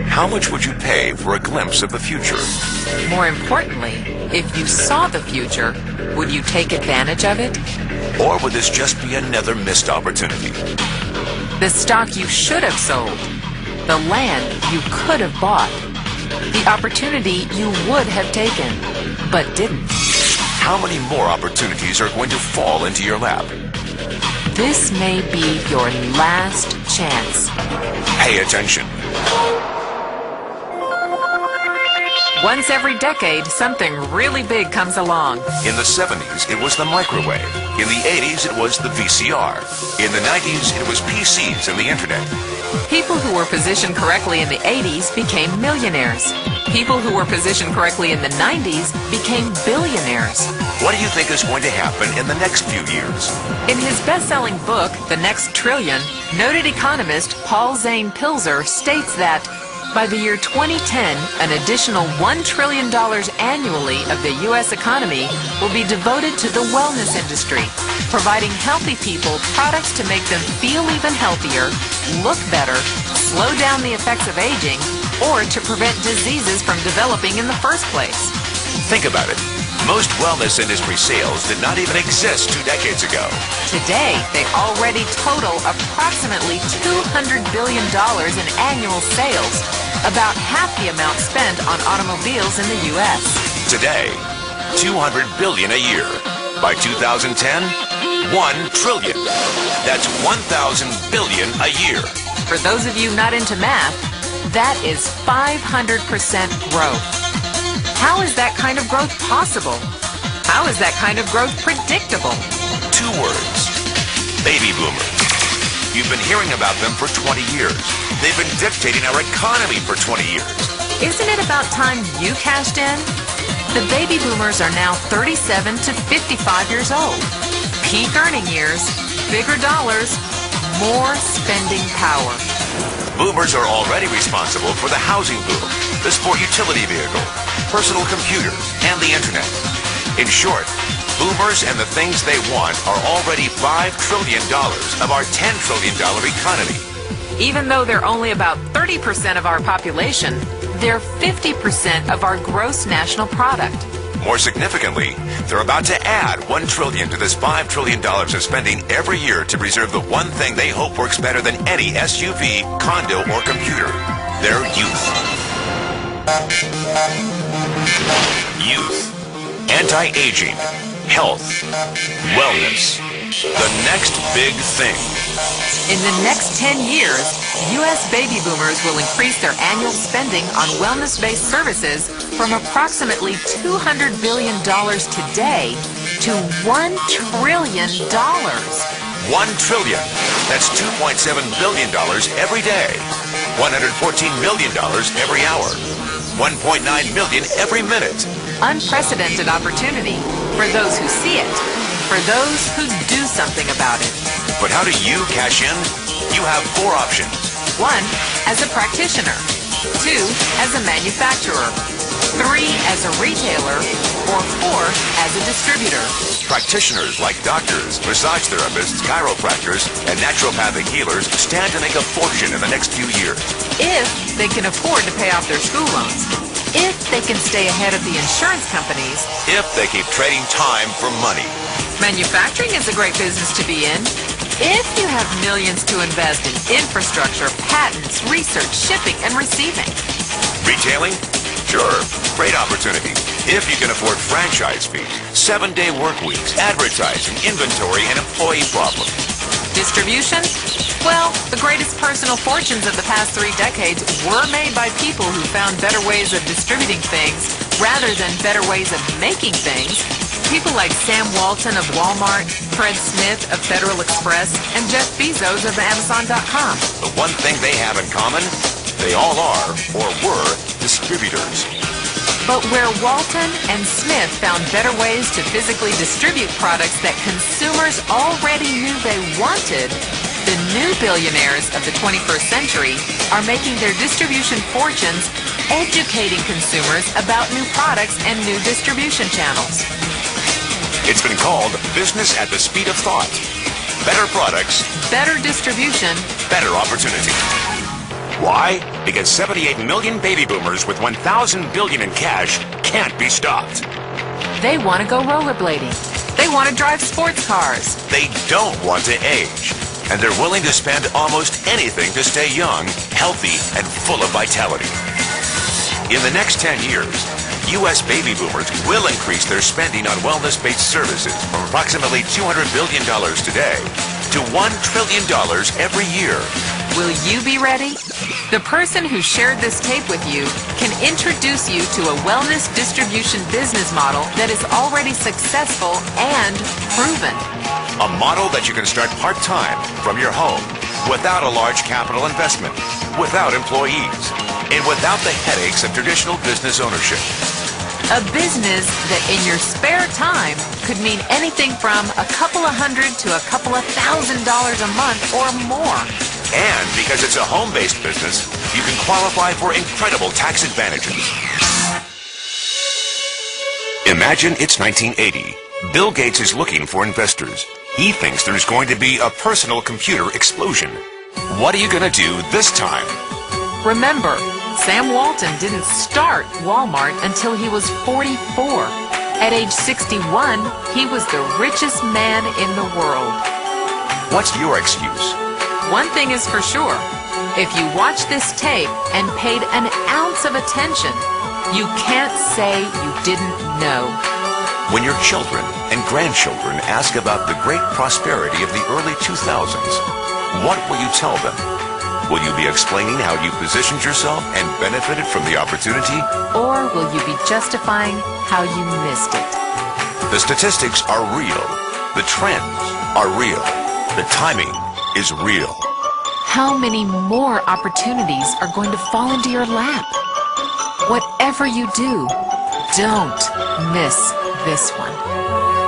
How much would you pay for a glimpse of the future? More importantly, if you saw the future, would you take advantage of it? Or would this just be another missed opportunity? The stock you should have sold, the land you could have bought, the opportunity you would have taken, but didn't. How many more opportunities are going to fall into your lap? This may be your last chance. Pay attention. Once every decade, something really big comes along. In the 70s, it was the microwave. In the 80s, it was the VCR. In the 90s, it was PCs and the internet. People who were positioned correctly in the 80s became millionaires. People who were positioned correctly in the 90s became billionaires. What do you think is going to happen in the next few years? In his best-selling book, The Next Trillion, noted economist Paul Zane Pilzer states that by the year 2010, an additional $1 trillion annually of the U.S. economy will be devoted to the wellness industry, providing healthy people products to make them feel even healthier, look better, slow down the effects of aging, or to prevent diseases from developing in the first place. Think about it. Most wellness industry sales did not even exist 2 decades ago. Today, they already total approximately $200 billion in annual sales, about half the amount spent on automobiles in the U.S. Today, $200 billion a year. By 2010, $1 trillion. That's 1,000 billion a year. For those of you not into math, that is 500% growth. How is that kind of growth possible? How is that kind of growth predictable? 2 words. Baby boomers. You've been hearing about them for 20 years. They've been dictating our economy for 20 years. Isn't it about time you cashed in? The baby boomers are now 37 to 55 years old. Peak earning years, bigger dollars, more spending power. Boomers are already responsible for the housing boom, the sport utility vehicle, personal computers, and the internet. In short, boomers and the things they want are already $5 trillion of our $10 trillion economy. Even though they're only about 30% of our population, they're 50% of our gross national product. More significantly, they're about to add $1 trillion to this $5 trillion of spending every year to preserve the one thing they hope works better than any SUV, condo, or computer: their youth. Youth. Anti-aging. Health. Wellness. The next big thing. In the next 10 years, U.S. baby boomers will increase their annual spending on wellness-based services from approximately $200 billion today to $1 trillion. $1 trillion. That's $2.7 billion every day. $114 million every hour. $1.9 million every minute. Unprecedented opportunity for those who see it, for those who do something about it. But how do you cash in? You have 4 options. 1, as a practitioner. 2, as a manufacturer. 3, as a retailer. Or 4, as a distributor. Practitioners like doctors, massage therapists, chiropractors, and naturopathic healers stand to make a fortune in the next few years. If they can afford to pay off their school loans. If they can stay ahead of the insurance companies. If they keep trading time for money. Manufacturing is a great business to be in. If you have millions to invest in infrastructure, patents, research, shipping, and receiving. Retailing? Sure, great opportunity. If you can afford franchise fees, 7-day work weeks, advertising, inventory, and employee problems. Distribution? Well, the greatest personal fortunes of the past 3 decades were made by people who found better ways of distributing things rather than better ways of making things. People like Sam Walton of Walmart, Fred Smith of Federal Express, and Jeff Bezos of Amazon.com. The one thing they have in common, they all are, or were, distributors. But where Walton and Smith found better ways to physically distribute products that consumers already knew they wanted, the new billionaires of the 21st century are making their distribution fortunes educating consumers about new products and new distribution channels. It's been called business at the speed of thought. better products, better distribution, better opportunity. Why? Because 78 million baby boomers with 1,000 billion in cash can't be stopped. they want to go rollerblading. They want to drive sports cars. They don't want to age. And they're willing to spend almost anything to stay young, healthy, and full of vitality. In the next 10 years, U.S. baby boomers will increase their spending on wellness-based services from approximately $200 billion today to $1 trillion every year. Will you be ready? The person who shared this tape with you can introduce you to a wellness distribution business model that is already successful and proven. A model that you can start part-time from your home without a large capital investment, without employees, and without the headaches of traditional business ownership. A business that in your spare time could mean anything from a couple of $100 to a couple of $1,000 a month or more. And because it's a home-based business, you can qualify for incredible tax advantages. Imagine it's 1980. Bill Gates is looking for investors. He thinks there's going to be a personal computer explosion. What are you going to do this time? Remember, Sam Walton didn't start Walmart until he was 44. At age 61, he was the richest man in the world. What's your excuse? One thing is for sure. If you watch this tape and paid an ounce of attention, you can't say you didn't know. When your children and grandchildren ask about the great prosperity of the early 2000s, what will you tell them? Will you be explaining how you positioned yourself and benefited from the opportunity? Or will you be justifying how you missed it? The statistics are real. The trends are real. The timing is real. How many more opportunities are going to fall into your lap? Whatever you do, don't miss this one.